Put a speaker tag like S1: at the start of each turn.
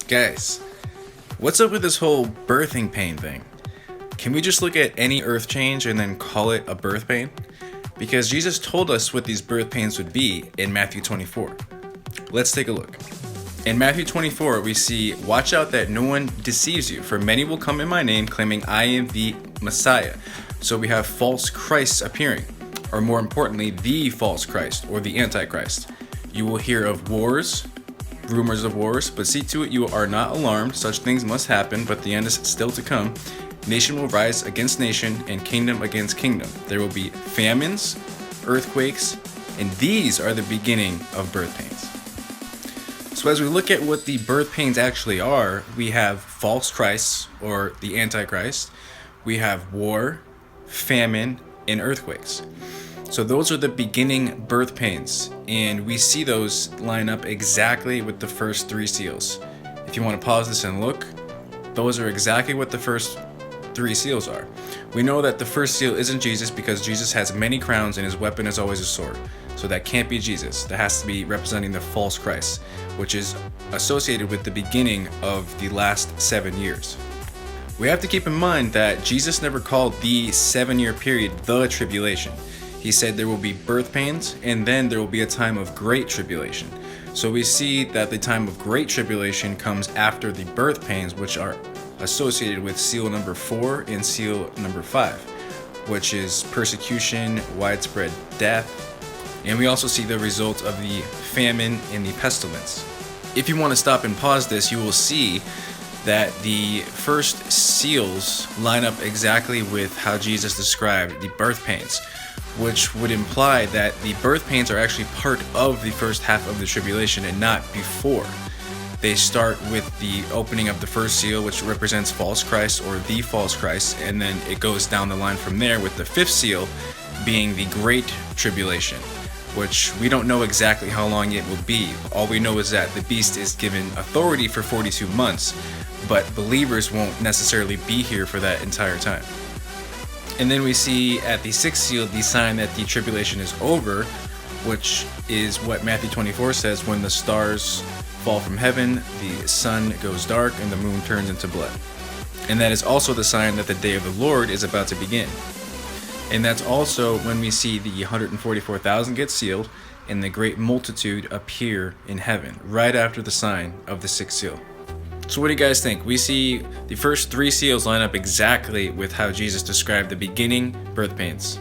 S1: Guys, what's up with this whole birthing pain thing? Can we just look at any earth change and then call it a birth pain? Because Jesus told us what these birth pains would be in Matthew 24. Let's take a look. In Matthew 24, we see, "Watch out that no one deceives you, for many will come in my name, claiming I am the Messiah." So we have false Christs appearing, or more importantly, the false Christ, or the Antichrist. You will hear of wars, rumors of wars, but see to it you are not alarmed. Such things must happen, but the end is still to come. Nation will rise against nation, and kingdom against kingdom. There will be famines, earthquakes, and these are the beginning of birth pains. So as we look at what the birth pains actually are, we have false Christs, or the Antichrist. We have war, famine, and earthquakes. So those are the beginning birth pains, and we see those line up exactly with the first three seals. If you want to pause this and look, those are exactly what the first three seals are. We know that the first seal isn't Jesus because Jesus has many crowns and his weapon is always a sword. So that can't be Jesus. That has to be representing the false Christ, which is associated with the beginning of the last 7 years. We have to keep in mind that Jesus never called the 7-year period the tribulation. He said there will be birth pains and then there will be a time of great tribulation. So we see that the time of great tribulation comes after the birth pains, which are associated with seal number 4 and seal number 5, which is persecution, widespread death, and we also see the result of the famine and the pestilence. If you want to stop and pause this, you will see that the first seals line up exactly with how Jesus described the birth pains, which would imply that the birth pains are actually part of the first half of the tribulation and not before. They start with the opening of the first seal, which represents false Christ or the false Christ, and then it goes down the line from there with the fifth seal being the great tribulation, which we don't know exactly how long it will be. All we know is that the beast is given authority for 42 months, but believers won't necessarily be here for that entire time. And then we see at the sixth seal the sign that the tribulation is over, which is what Matthew 24 says, when the stars fall from heaven, the sun goes dark, and the moon turns into blood. And that is also the sign that the day of the Lord is about to begin. And that's also when we see the 144,000 get sealed and the great multitude appear in heaven, right after the sign of the sixth seal. So what do you guys think? We see the first three seals line up exactly with how Jesus described the beginning birth pains.